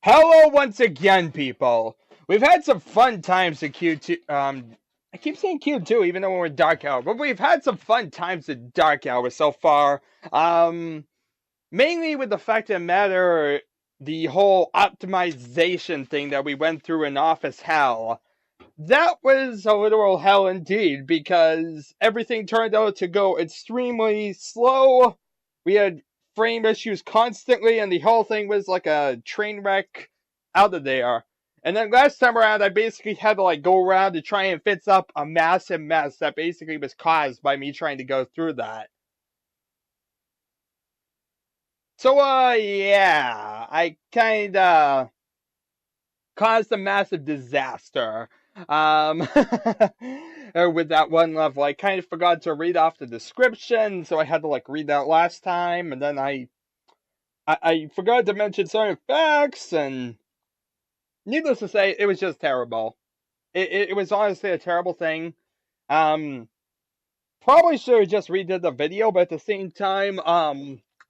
Hello once again, people. We've had some fun times in Q2. I keep saying Q2 even though we're in Dark Hour, but we've had some fun times in Dark Hour so far. Mainly with the fact of the matter, the whole optimization thing that we went through in Office Hell. That was a literal hell indeed, because everything turned out to go extremely slow. We had frame issues constantly, and the whole thing was like a train wreck out of there. And then last time around, I basically had to go around to try and fix up a massive mess that basically was caused by me trying to go through that. So, yeah, I kinda caused a massive disaster. With that one level, I kind of forgot to read off the description, so I had to read that last time, and then I forgot to mention certain facts, and needless to say, it was just terrible. It was honestly a terrible thing. Um, Probably should have just redid the video, but at the same time,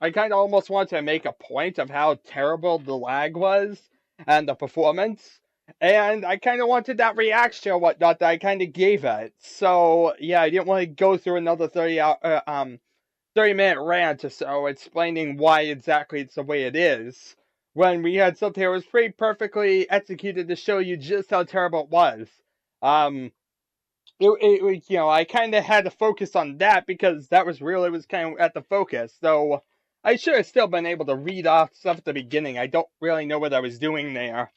I kind of almost wanted to make a point of how terrible the lag was and the performance, and I kind of wanted that reaction or whatnot that I kind of gave it. So yeah, I didn't want to go through another 30-minute rant or so explaining why exactly it's the way it is, when we had something that was pretty perfectly executed to show you just how terrible it was. Um, I kind of had to focus on that because that was really was kind of at the focus. So I should have still been able to read off stuff at the beginning. I don't really know what I was doing there.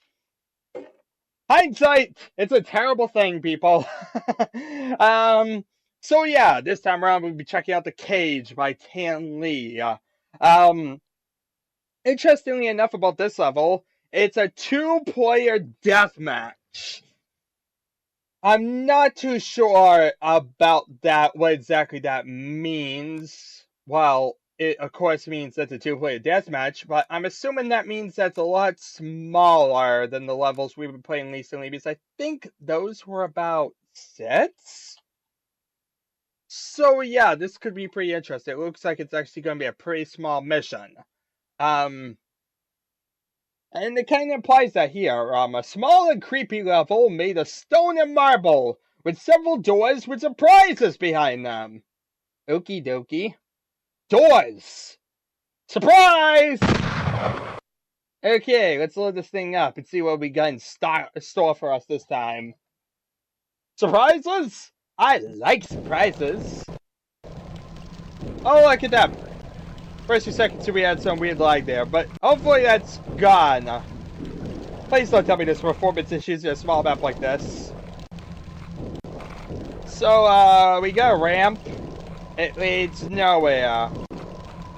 Hindsight, it's a terrible thing, people. So yeah, this time around we'll be checking out The Cage by Tan Lee. Um, Interestingly enough about this level, it's a two-player deathmatch. I'm not too sure about that, what exactly that means. Well, it of course means that's a two-player deathmatch, but I'm assuming that means that's a lot smaller than the levels we've been playing recently, because I think those were about 6? So yeah, this could be pretty interesting. It looks like it's actually going to be a pretty small mission. Um, And it kind of implies that here, a small and creepy level made of stone and marble, with several doors with surprises behind them. Okie dokie. Doors! Surprise! Okay, let's load this thing up and see what we got in store for us this time. Surprises? I like surprises. Oh, look at that. First few seconds we had some weird lag there, but hopefully that's gone. Please don't tell me there's performance issues in a small map like this. So, we got a ramp. It leads nowhere.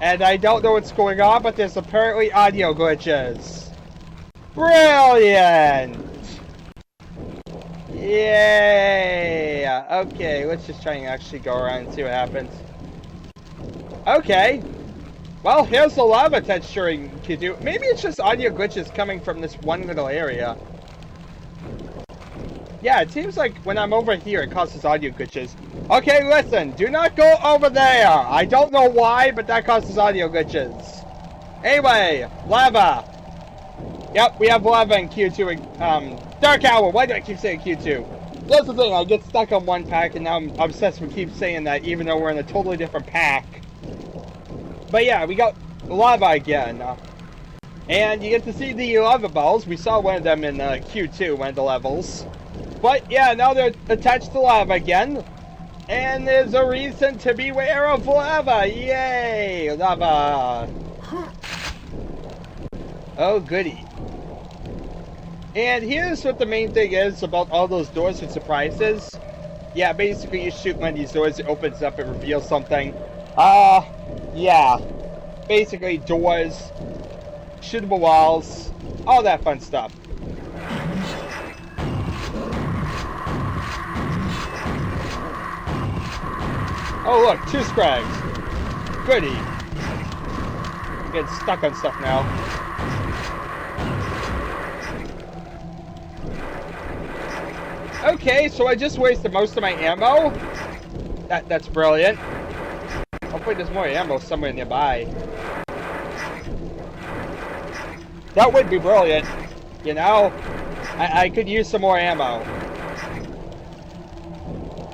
And I don't know what's going on, but there's apparently audio glitches. Brilliant! Yay! Okay, let's just try and actually go around and see what happens. Okay. Well, here's the lava texturing to do. Maybe it's just audio glitches coming from this one little area. Yeah, it seems like when I'm over here, it causes audio glitches. Okay, listen, do not go over there. I don't know why, but that causes audio glitches. Anyway, lava. Yep, we have lava in Q2. Dark Hour. Why do I keep saying Q2? That's the thing. I get stuck on one pack, and now I'm obsessed with keep saying that, even though we're in a totally different pack. But yeah, we got lava again. And you get to see the lava balls. We saw one of them in Q2, one of the levels. But yeah, now they're attached to lava again. And there's a reason to beware of lava. Yay! Lava. Oh, goody. And here's what the main thing is about all those doors and surprises. Yeah, basically you shoot one of these doors, it opens up, it reveals something. Yeah. Basically doors, shootable walls, all that fun stuff. Oh look, 2 scrags. Goody. Getting stuck on stuff now. Okay, so I just wasted most of my ammo. That's brilliant. Hopefully there's more ammo somewhere nearby. That would be brilliant. You know? I could use some more ammo.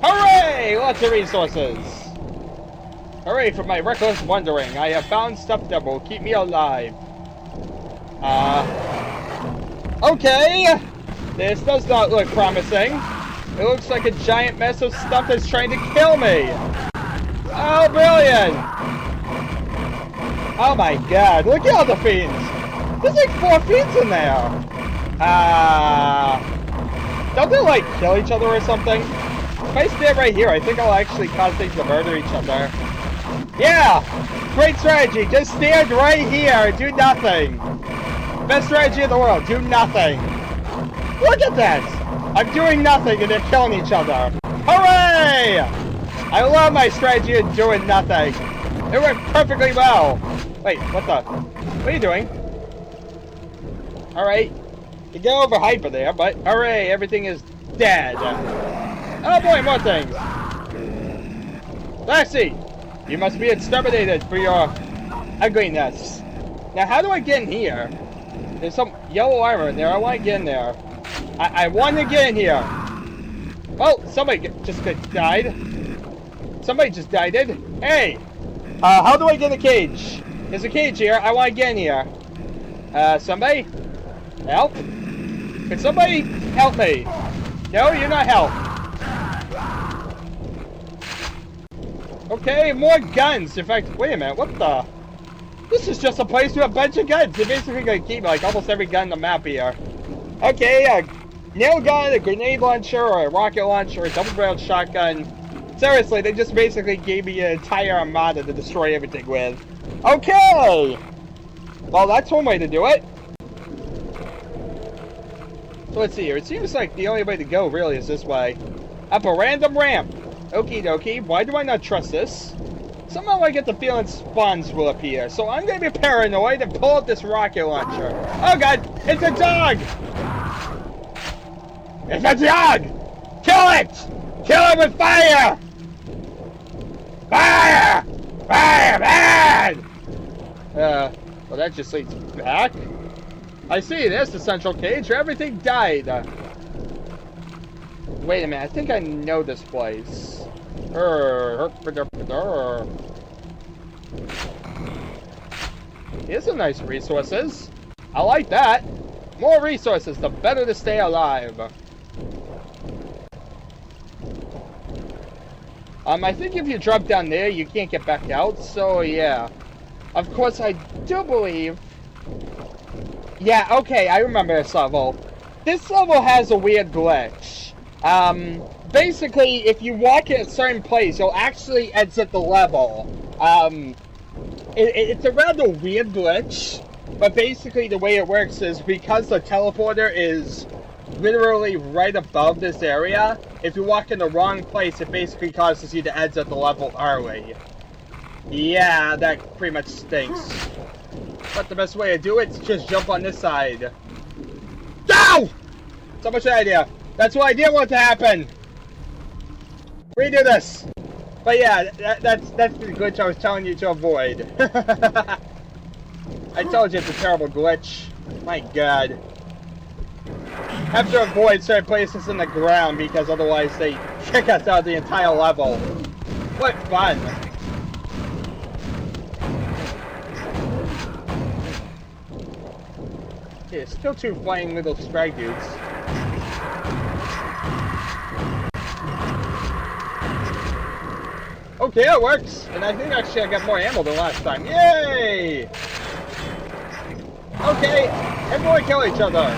Hooray! Lots of resources. Hooray for my reckless wandering. I have found stuff that will keep me alive. Okay. This does not look promising. It looks like a giant mess of stuff that's trying to kill me. Oh, brilliant. Oh my god, look at all the fiends. There's like 4 fiends in there. Don't they like kill each other or something? If I stand right here, I think I'll actually cause things to murder each other. Yeah! Great strategy, just stand right here and do nothing. Best strategy in the world, do nothing. Look at that! I'm doing nothing and they're killing each other. Hooray! I love my strategy of doing nothing. It worked perfectly well. Wait, what are you doing? Alright. You get over hyper there, but hooray, everything is dead. Oh boy, more things. Lassie, you must be exterminated for your ugliness. Now, how do I get in here? There's some yellow armor in there. I want to get in there. I want to get in here. Oh, somebody just died. Somebody just died. Hey, how do I get in the cage? There's a cage here. I want to get in here. Somebody? Help? Can somebody help me? No, you're not help. Okay, more guns. In fact, wait a minute. What the? This is just a place with a bunch of guns. They're basically going to keep like almost every gun on the map here. Okay, a nail gun, a grenade launcher, or a rocket launcher, a double-barreled shotgun. Seriously, they just basically gave me an entire armada to destroy everything with. Okay! Well, that's one way to do it. So let's see here. It seems like the only way to go really is this way. Up a random ramp. Okie dokie. Why do I not trust this? Somehow I get the feeling spawns will appear. So I'm going to be paranoid and pull out this rocket launcher. Oh god! It's a dog! It's a dog! Kill it! Kill it with fire! Fire! Fire! Man! Well that just leads back. I see, there's the central cage where everything died. Wait a minute, I think I know this place. Here's some nice resources. I like that. More resources, the better to stay alive. I think if you drop down there, you can't get back out, so yeah. Of course, I do believe... Yeah, okay, I remember this level. This level has a weird glitch. Basically, if you walk in a certain place, you'll actually exit the level. It's a rather weird glitch, but basically the way it works is because the teleporter is literally right above this area, if you walk in the wrong place, it basically causes you to exit the level early. Yeah, that pretty much stinks. But the best way to do it is just jump on this side. No! So much idea. That's what I didn't want to happen. Redo this. But yeah, that's the glitch I was telling you to avoid. I told you it's a terrible glitch. My god. Have to avoid certain places in the ground because otherwise they kick us out of the entire level. What fun. Yeah, still 2 flying little strike dudes. Okay, that works. And I think actually I got more ammo than last time. Yay! Okay, everyone kill each other.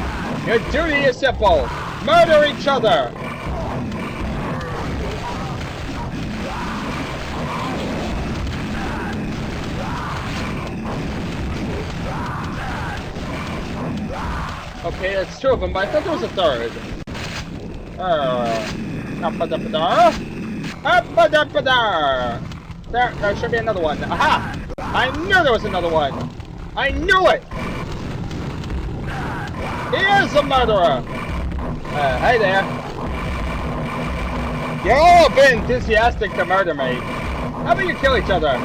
Your duty is simple. Murder each other. Okay, that's 2 of them, but I thought there was a 3rd. There should be another one. Aha! I knew there was another one. I knew it! He is a murderer! Hey there. You're all a bit enthusiastic to murder me. How about you kill each other?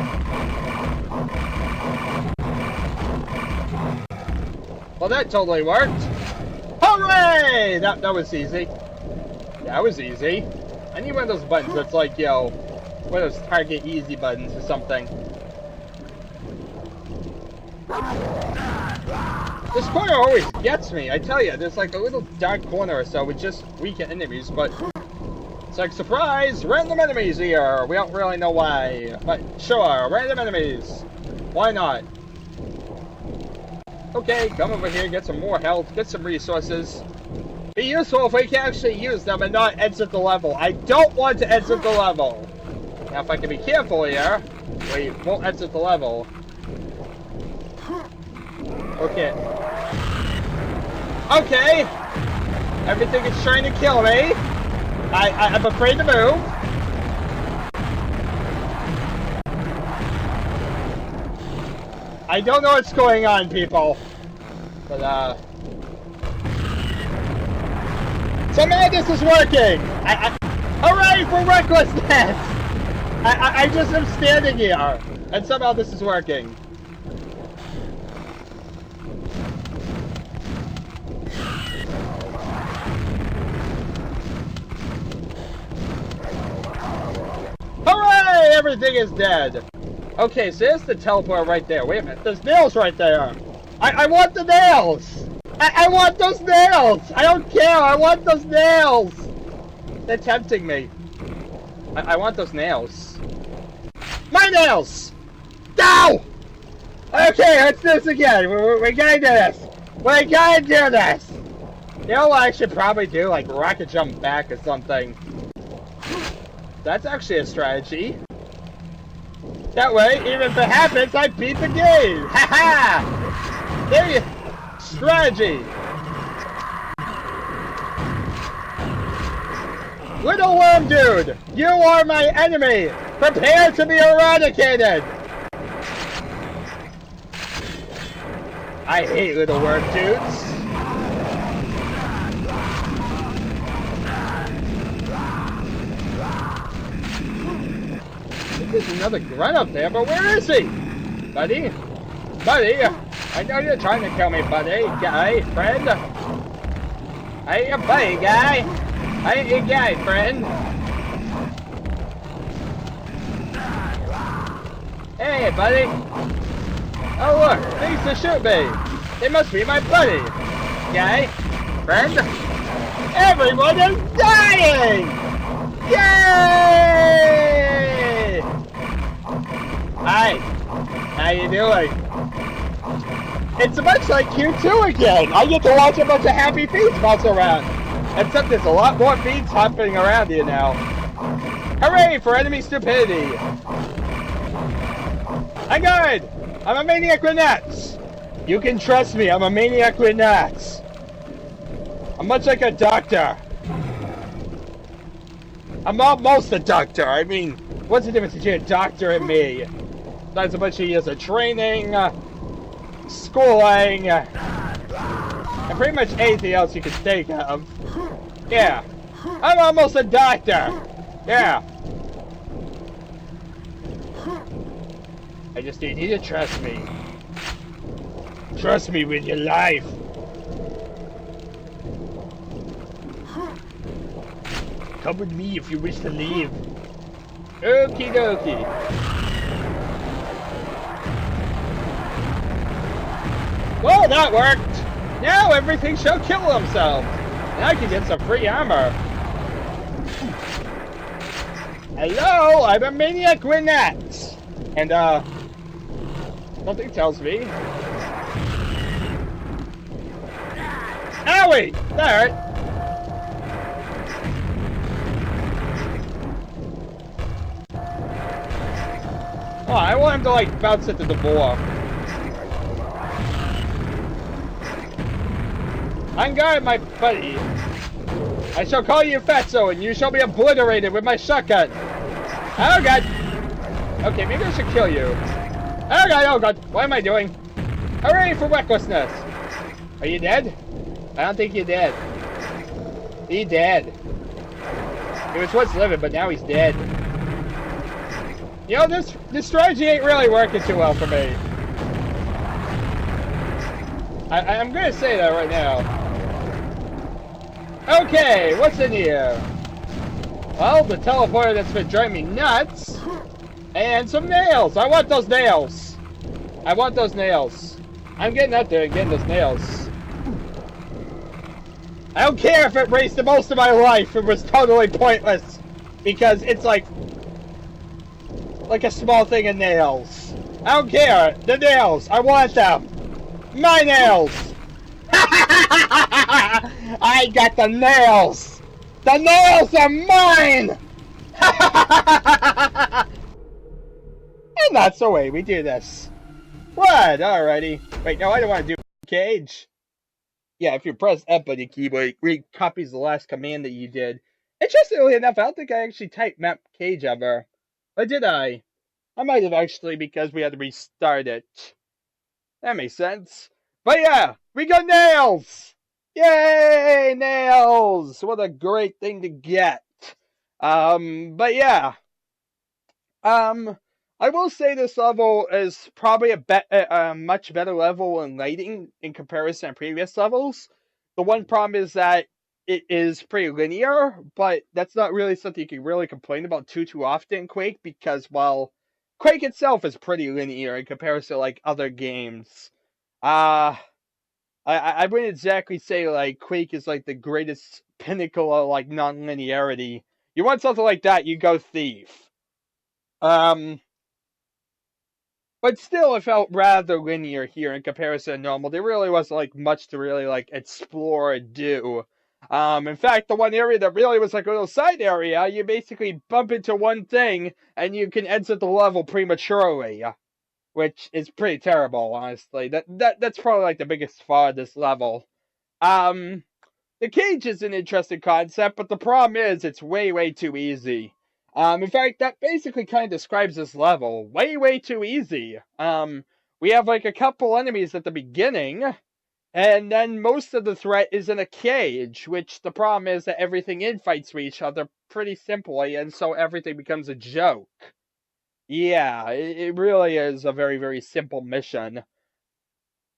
Well, that totally worked. Hooray! That was easy. That was easy. I need one of those buttons that's like, yo, one of those target easy buttons or something. This corner always gets me, I tell you. There's like a little dark corner or so with just weak enemies, but it's like, surprise, random enemies here. We don't really know why, but sure, random enemies. Why not? Okay, come over here, get some more health, get some resources. Be useful if we can actually use them and not exit the level. I don't want to exit the level. Now, if I can be careful here, we won't exit the level. Okay. Okay. Everything is trying to kill me. I'm afraid to move. I don't know what's going on, people. But, so madness is working! Hooray for recklessness! I just am standing here, and somehow this is working. Hooray! Everything is dead. Okay, so there's the teleport right there. Wait a minute, there's nails right there. I want the nails! I want those nails! I don't care, I want those nails! They're tempting me. I want those nails. My nails! No! Okay, let's do this again. We're gonna do this. We're gonna do this! You know what I should probably do? Like rocket jump back or something. That's actually a strategy. That way, even if it happens, I beat the game! Ha-ha! There you... Strategy! Little worm dude! You are my enemy! Prepare to be eradicated! I hate little worm dudes. There's another grunt up there, but where is he? Buddy? Buddy? I know you're trying to kill me, buddy. Guy, friend. I ain't your buddy, guy. I ain't your guy, friend. Hey, buddy. Oh, look. Things to shoot me. They must be my buddy. Guy. Friend. Everyone is dying! Yay! Hi. How you doing? It's much like Q2 again. I get to watch a bunch of happy feeds bounce around. Except there's a lot more feeds hopping around here now. Hooray for enemy stupidity. I'm good. I'm a maniac with nuts. You can trust me. I'm a maniac with nuts. I'm much like a doctor. I'm almost a doctor. I mean, what's the difference between a doctor and me? That's a bunch of years of training, schooling, and pretty much anything else you can think of. Yeah. I'm almost a doctor. Yeah. I just need you to trust me. Trust me with your life. Come with me if you wish to leave. Okie dokie. Well, that worked! Now everything shall kill themselves! Now I can get some free armor. Hello, I'm a maniac with nuts! And, something tells me... Owie! That hurt! Oh, I want him to, like, bounce into the ball. On guard, my buddy. I shall call you Fatso, and you shall be obliterated with my shotgun. Oh god. Okay, maybe I should kill you. Oh god, oh god. What am I doing? Hooray for recklessness. Are you dead? I don't think you're dead. He's dead. He was once living, but now he's dead. You know, this strategy ain't really working too well for me. I'm gonna say that right now. Okay, what's in here? Well, the teleporter that's been driving me nuts. And some nails. I want those nails. I want those nails. I'm getting out there and getting those nails. I don't care if it wasted most of my life. It was totally pointless. Because it's like a small thing of nails. I don't care. The nails. I want them. My nails. I got the nails. The nails are mine. And that's the way we do this. What? Alrighty. Wait, no, I don't want to do cage. Yeah, if you press F on your keyboard, it recopies the last command that you did. Interestingly enough, I don't think I actually typed map cage ever. Or did I? I might have actually because we had to restart it. That makes sense. But yeah, we got nails! Yay, nails! What a great thing to get. But yeah. I will say this level is probably a much better level in lighting in comparison to previous levels. The one problem is that it is pretty linear, but that's not really something you can really complain about too often in Quake because, well, Quake itself is pretty linear in comparison to like other games. Uh I wouldn't exactly say like Quake is like the greatest pinnacle of like non-linearity. You want something like that, you go Thief. Um But still, it felt rather linear here in comparison to normal. There really wasn't like much to really like explore and do. In fact, the one area that really was like a little side area, you basically bump into one thing and you can exit the level prematurely, which is pretty terrible, honestly. That's probably like the biggest flaw of this level. Um, the cage is an interesting concept, but the problem is it's way too easy. In fact, that basically kind of describes this level. Way too easy. We have like a couple enemies at the beginning, and then most of the threat is in a cage, which the problem is that everything infights with each other pretty simply, and so everything becomes a joke. Yeah, it really is a very simple mission.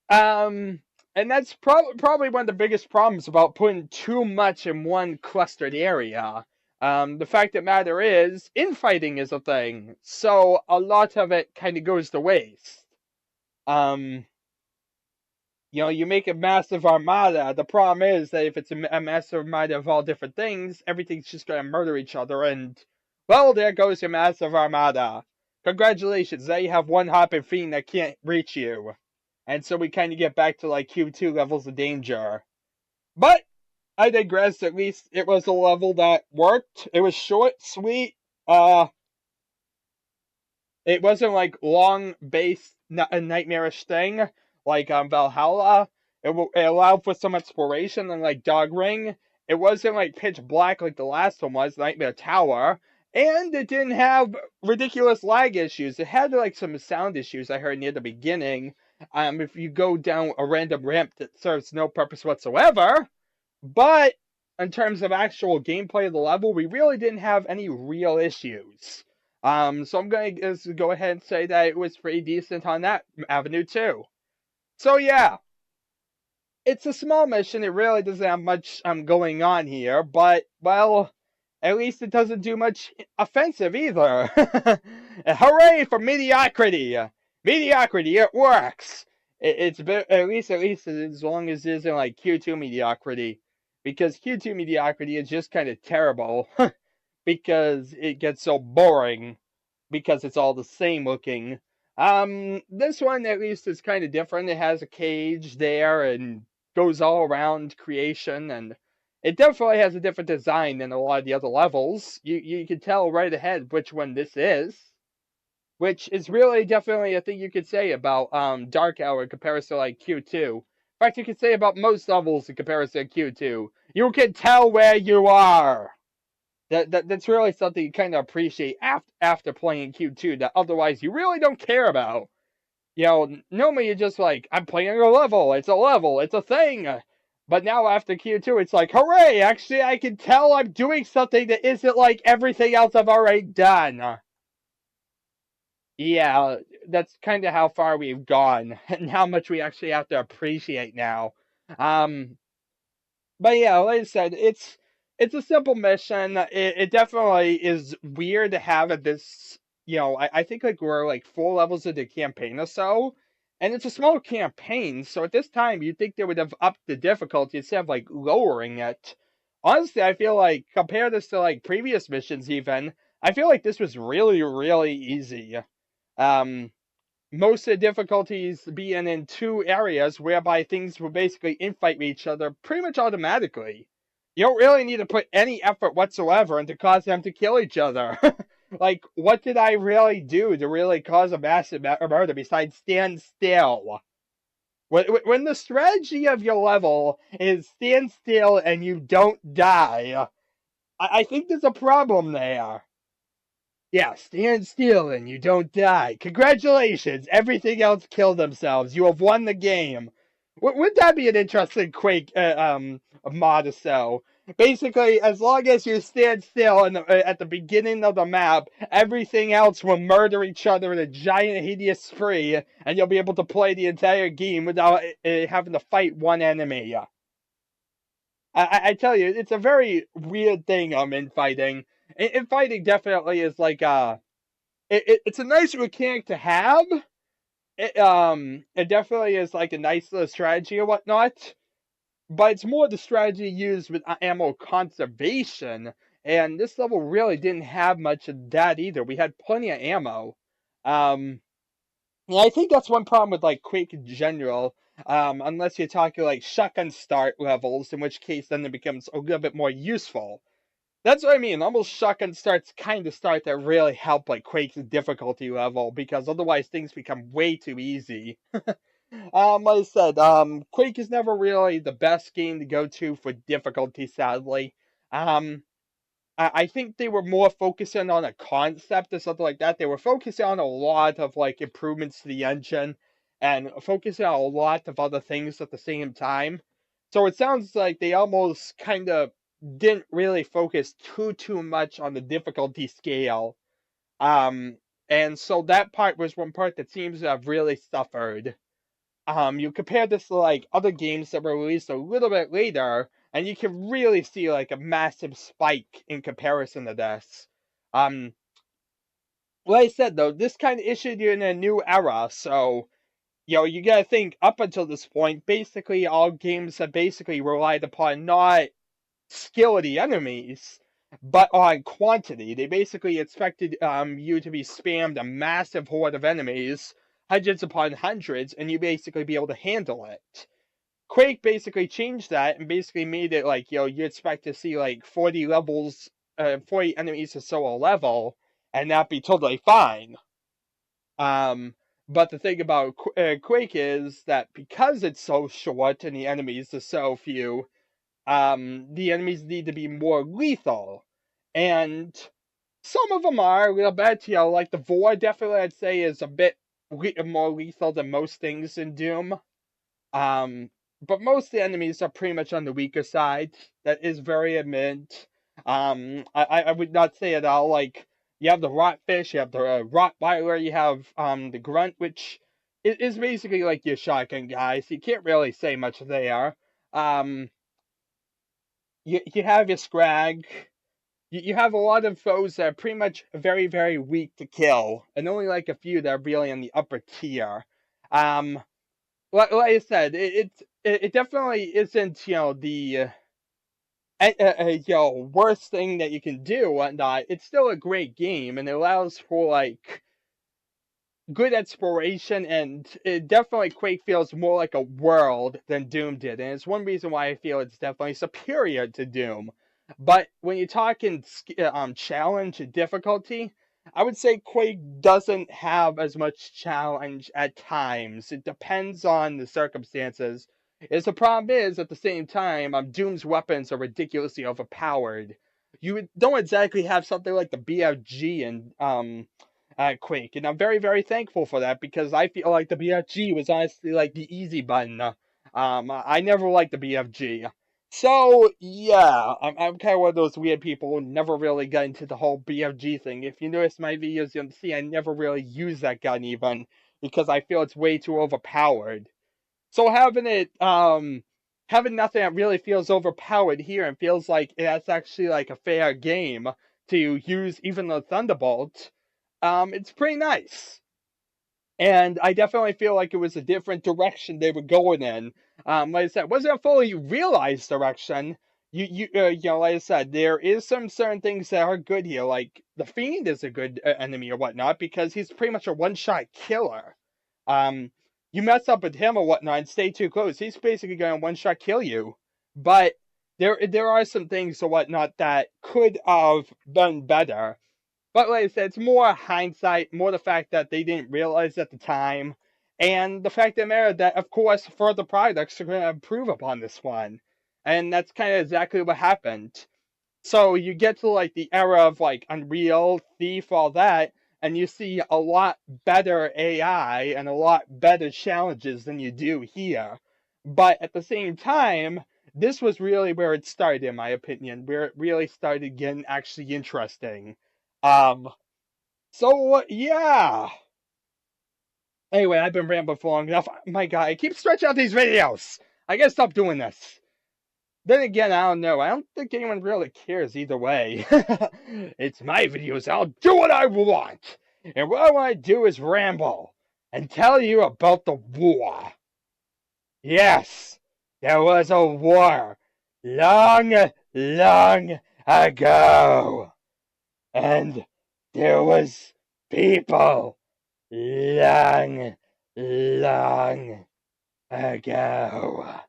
Um, and that's probably one of the biggest problems about putting too much in one clustered area. The fact of the matter is, infighting is a thing, so a lot of it kind of goes to waste. Um, you make a massive armada. The problem is that if it's a massive armada of all different things, everything's just gonna murder each other, and well, there goes your massive armada. Congratulations, now you have one hopping fiend that can't reach you. And so we kind of get back to like Q2 levels of danger. But I digress. At least it was a level that worked. It was short, sweet. It wasn't like long based a nightmarish thing like Valhalla. It allowed for some exploration and like Dog Ring. It wasn't like pitch black like the last one was, Nightmare Tower. And it didn't have ridiculous lag issues. It had like some sound issues I heard near the beginning. If you go down a random ramp that serves no purpose whatsoever. But in terms of actual gameplay of the level, we really didn't have any real issues. So I'm going to just go ahead and say that it was pretty decent on that avenue too. So yeah, it's a small mission. It really doesn't have much going on here, but well, at least it doesn't do much offensive either. Hooray for mediocrity! Mediocrity, it works. It's at least as long as it isn't like Q2 mediocrity, because Q2 mediocrity is just kind of terrible because it gets so boring because it's all the same looking. This one at least is kind of different. It has a cage there and goes all around creation, and it definitely has a different design than a lot of the other levels. You can tell right ahead which one this is, which is really definitely a thing you could say about Dark Hour in comparison to like Q2. In fact, you could say about most levels in comparison to Q2. You can tell where you are. That's really something you kind of appreciate after playing Q2 that otherwise you really don't care about. Normally you're just like, I'm playing a level, it's a thing. But now after Q2, it's like, hooray, actually I can tell I'm doing something that isn't like everything else I've already done. Yeah, that's kind of how far we've gone and how much we actually have to appreciate now. Um, but yeah, like I said, it's a simple mission. It definitely is weird to have at this. I think like we're like 4 levels of the campaign or so, and it's a small campaign. So at this time, you'd think they would have upped the difficulty instead of like lowering it. Honestly, I feel like compare this to like previous missions, even I feel like this was really really easy. Um, Most of the difficulties being in two areas whereby things will basically infight with each other pretty much automatically. You don't really need to put any effort whatsoever into cause them to kill each other. Like, what did I really do to really cause a massive murder besides stand still? When the strategy of your level is stand still and you don't die, I think there's a problem there. Yeah, stand still and you don't die. Congratulations! Everything else killed themselves. You have won the game. Would that be an interesting Quake mod or so? Basically, as long as you stand still at the beginning of the map, everything else will murder each other in a giant hideous spree, and you'll be able to play the entire game without having to fight one enemy. I tell you, it's a very weird thing. Infighting. Infighting definitely is like it's a nice mechanic to have. It definitely is like a nice little strategy or whatnot, but it's more the strategy used with ammo conservation. And this level really didn't have much of that either. We had plenty of ammo. Um, and I think that's one problem with like Quake in general. Unless you're talking like shotgun start levels, in which case then it becomes a little bit more useful. That's what I mean. Almost shotgun starts kind of start that really help like Quake's difficulty level because otherwise things become way too easy. Like I said, Quake is never really the best game to go to for difficulty, sadly. Um, I think they were more focusing on a concept or something like that. They were focusing on a lot of like improvements to the engine and focusing on a lot of other things at the same time. So it sounds like they almost kind of didn't really focus too much on the difficulty scale. Um, and so that part was one part that seems to have really suffered. You compare this to like other games that were released a little bit later, and you can really see like a massive spike in comparison to this. Um, like I said though, this kind of issued you in a new era, so you gotta think up until this point, basically all games have basically relied upon not skill of the enemies, but on quantity. They basically expected you to be spammed a massive horde of enemies, hundreds upon hundreds, and you basically be able to handle it. Quake basically changed that and basically made it like, you expect to see like 40 levels, 40 enemies or so a level, and that be totally fine. Um, but the thing about Quake is that because it's so short and the enemies are so few, the enemies need to be more lethal. And some of them are a little bit, like the Vor definitely I'd say is a bit more lethal than most things in Doom. Um, but most of the enemies are pretty much on the weaker side. That is very admit. I would not say at all like you have the rotfish, you have the rottweiler, you have the grunt, which is basically like your shotgun guys. You can't really say much there. Um, you have your scrag. You have a lot of foes that are pretty much very weak to kill, and only like a few that are really in the upper tier. Um, like I said, it definitely isn't the worst thing that you can do, whatnot. It's still a great game, and it allows for like good exploration, and it definitely Quake feels more like a world than Doom did, and it's one reason why I feel it's definitely superior to Doom. But when you're talking challenge and difficulty, I would say Quake doesn't have as much challenge at times. It depends on the circumstances. Is the problem is at the same time, Doom's weapons are ridiculously overpowered. You don't exactly have something like the BFG and Quake, and I'm very thankful for that because I feel like the BFG was honestly like the easy button. I never liked the BFG. So yeah, I'm kind of one of those weird people who never really got into the whole BFG thing. If you notice my videos, you'll see I never really use that gun even because I feel it's way too overpowered. So having nothing that really feels overpowered here and feels like it's actually like a fair game to use even the Thunderbolt, it's pretty nice. And I definitely feel like it was a different direction they were going in. Like I said, it wasn't a fully realized direction. Like I said, there is some certain things that are good here. Like the Fiend is a good enemy or whatnot because he's pretty much a one-shot killer. Um, you mess up with him or whatnot and stay too close, he's basically going to one-shot kill you. But there are some things or whatnot that could have been better. But like I said, it's more hindsight, more the fact that they didn't realize at the time, and the fact of the matter that, of course, further products are going to improve upon this one. And that's kind of exactly what happened. So you get to like the era of like Unreal, Thief, all that, and you see a lot better AI and a lot better challenges than you do here. But at the same time, this was really where it started, in my opinion, where it really started getting actually interesting. Um, so yeah. Anyway, I've been rambling for long enough. My God, I keep stretching out these videos. I gotta stop doing this. Then again, I don't know. I don't think anyone really cares either way. It's my videos. I'll do what I want. And what I want to do is ramble and tell you about the war. Yes, there was a war long, long ago. And there was people long, long ago.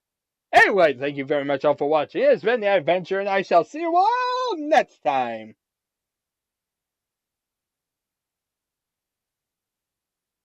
Anyway, thank you very much all for watching. It's been the adventure, and I shall see you all next time.